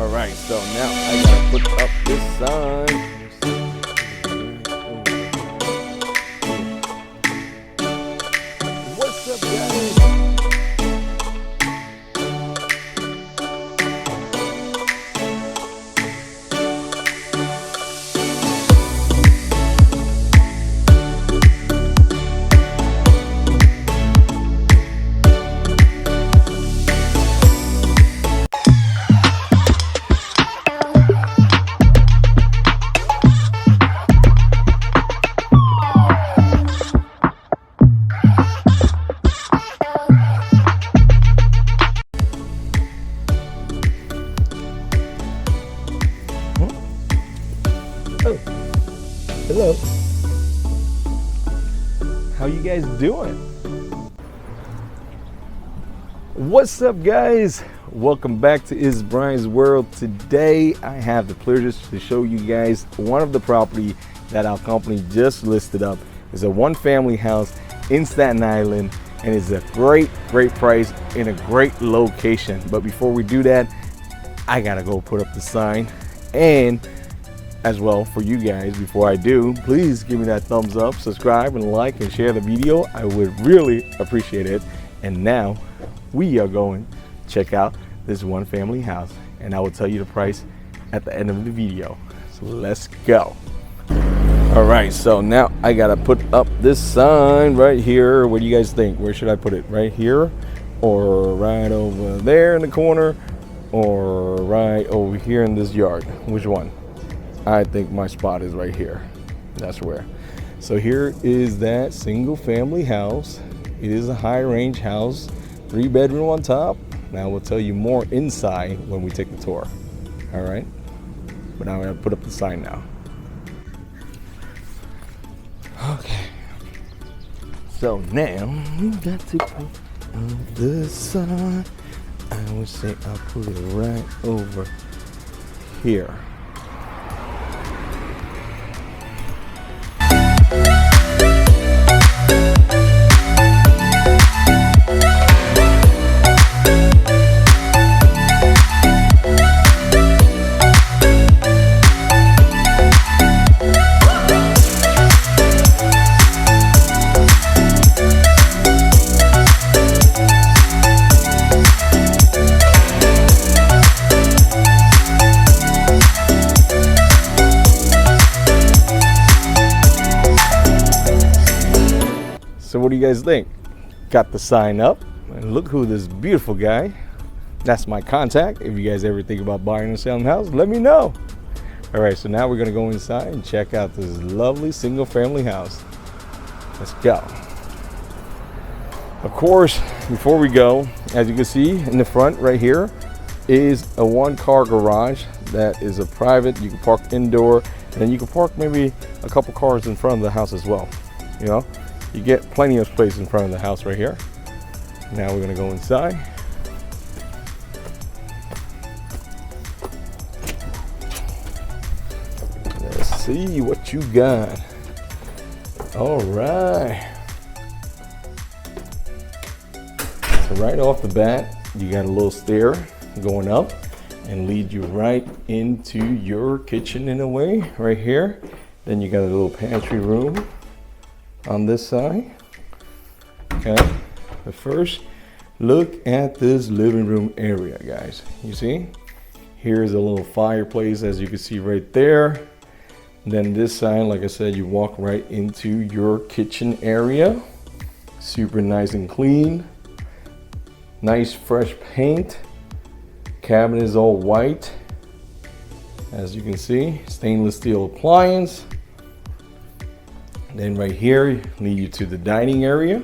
All right, so now I gotta put up this sign. What's up, guys? Oh, hello. How you guys doing? What's up, guys? Welcome back to Is Brian's World. Today I have the pleasure to show you guys one of the property that our company just listed up. It's a one-family house in Staten Island, and it's a great price in a great location. But before we do that, I gotta go put up the sign. And as well, for you guys, before I do, please give me that thumbs up, subscribe, and like and share the video. I would really appreciate it. And now we are going to check out this one family house, and I will tell you the price at the end of the video. So let's go. All right, so now I gotta put up this sign right here. What do you guys think? Where should I put it? Right here, or right over there in the corner, or right over here in this yard? Which one? I think my spot is right here. That's where. So here is that single family house. It is a high range house, 3-bedroom on top. Now we'll tell you more inside when we take the tour. All right, but now I'm gonna put up the sign now. Okay, so now we got to put up the sign. I would say I'll put it right over here. So what do you guys think? Got the sign up, and look who this beautiful guy. That's my contact. If you guys ever think about buying or selling a house, let me know. All right, so now we're gonna go inside and check out this lovely single family house. Let's go. Of course, before we go, as you can see in the front right here is a 1-car garage that is a private. You can park indoor, and then you can park maybe a couple cars in front of the house as well. You know, you get plenty of space in front of the house right here. Now we're gonna go inside. Let's see what you got. All right. So right off the bat, you got a little stair going up and lead you right into your kitchen in a way, right here. Then you got a little pantry room on this side. Okay, but first look at this living room area, guys. You see, here's a little fireplace, as you can see right there. Then this side, like I said, you walk right into your kitchen area. Super nice and clean. Nice fresh paint. Cabinet is all white, as you can see. Stainless steel appliance. Then right here, lead you to the dining area.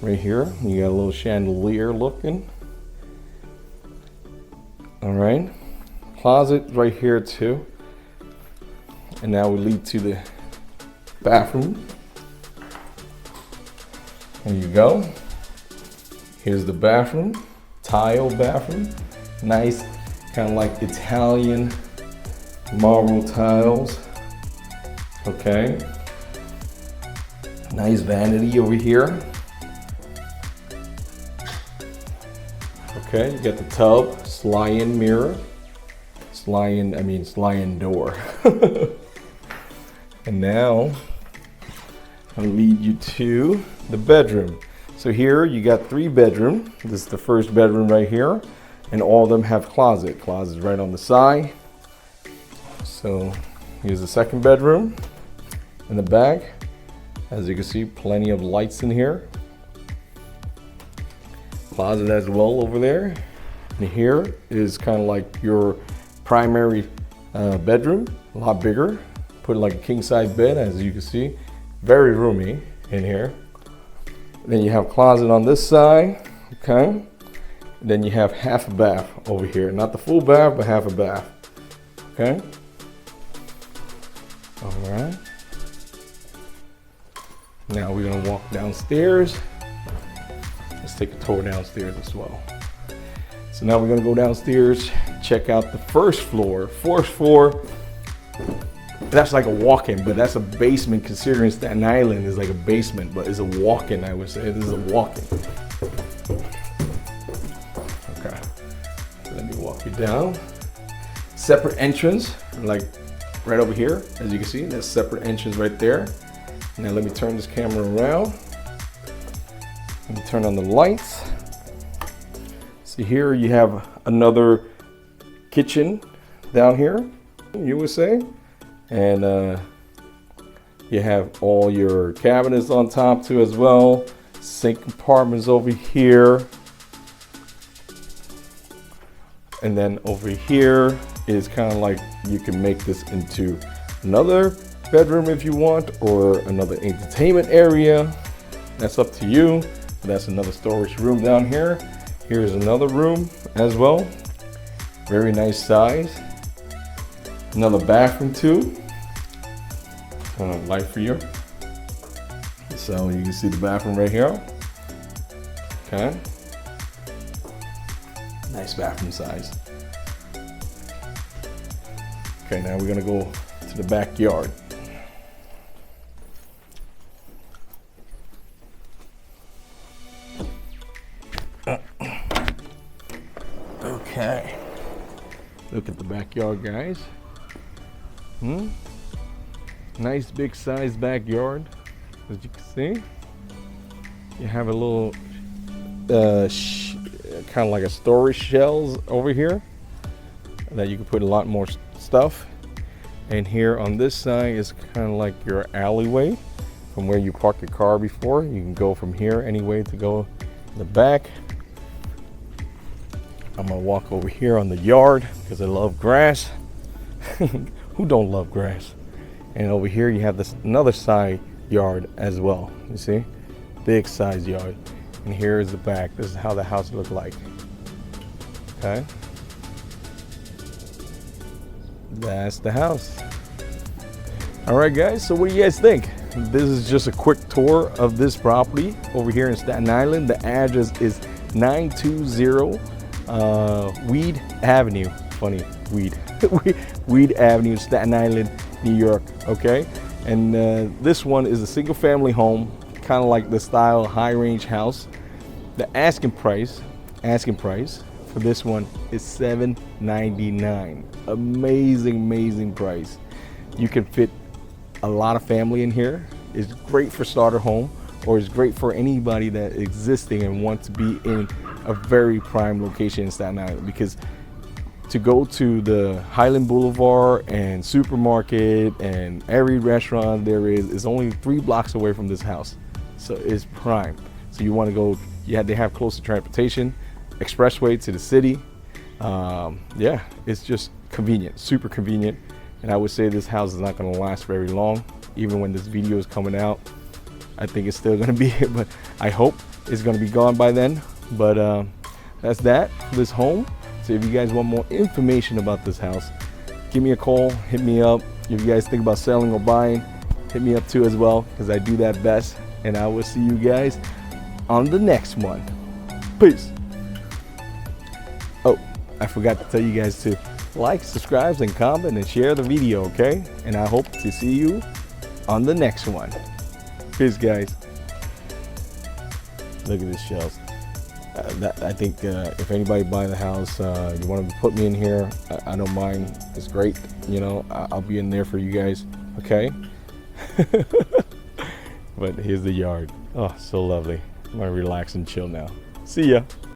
Right here, you got a little chandelier looking. All right, closet right here too. And now we lead to the bathroom. There you go. Here's the bathroom, tile bathroom. Nice, kind of like Italian marble tiles. Okay. Nice vanity over here. Okay, you got the tub, slide-in mirror. sliding door. And now I'll lead you to the bedroom. So here you got 3 bedroom. This is the first bedroom right here, and all of them have closets right on the side. So here's the second bedroom in the back. As you can see, plenty of lights in here. Closet as well over there. And here is kind of like your primary bedroom, a lot bigger. Put like a king size bed, as you can see, very roomy in here. Then you have closet on this side, okay? Then you have half a bath over here. Not the full bath, but half a bath, okay? All right. Now we're gonna walk downstairs. Let's take a tour downstairs as well. So now we're gonna go downstairs, check out the first floor. Fourth floor, that's like a walk-in, but that's a basement, considering Staten Island is like a basement, but it's a walk-in, I would say. This is a walk-in. Okay, let me walk you down. Separate entrance, like right over here, as you can see, that's separate entrance right there. Now let me turn this camera around. Let me turn on the lights. See, here you have another kitchen down here, you would say. And you have all your cabinets on top too as well. Sink compartments over here. And then over here is kind of like you can make this into another bedroom if you want, or another entertainment area. That's up to you. That's another storage room down here. Here's another room as well. Very nice size. Another bathroom too. Light for you. So you can see the bathroom right here. Okay. Nice bathroom size. Okay, now we're gonna go to the backyard. Okay. Look at the backyard, guys. Nice big size backyard, as you can see. You have a little kind of like a storage shelves over here that you can put a lot more stuff. And here on this side is kind of like your alleyway from where you parked your car before. You can go from here anyway to go in the back. I'm gonna walk over here on the yard because I love grass. Who don't love grass? And over here you have this another side yard as well. You see, big size yard. And here is the back. This is how the house looked like. Okay, that's the house. All right, guys. So what do you guys think? This is just a quick tour of this property over here in Staten Island. The address is 920 Weed Avenue. Funny, Weed. Weed Avenue, Staten Island, New York. Okay, and this one is a single family home, kind of like the style high range house. The asking price for this one is $799. Amazing price. You can fit a lot of family in here. It's great for starter home, or it's great for anybody that is existing and wants to be in a very prime location in Staten Island, because to go to the Highland Boulevard and supermarket and every restaurant there is only 3 blocks away from this house. So it's prime. So you want to go, they have close to transportation, expressway to the city. Yeah, it's just convenient, super convenient. And I would say this house is not going to last very long. Even when this video is coming out, I think it's still going to be here, but I hope it's going to be gone by then. But that's that for this home. So if you guys want more information about this house, give me a call, hit me up. If you guys think about selling or buying, hit me up too as well, because I do that best. And I will see you guys on the next one. Peace. Oh, I forgot to tell you guys to like, subscribe, and comment and share the video, okay? And I hope to see you on the next one. Peace, guys. Look at this shells. I think if anybody buy the house, you want to put me in here, I don't mind. It's great. You know, I'll be in there for you guys. Okay. But here's the yard. Oh, so lovely. I'm gonna relax and chill now. See ya.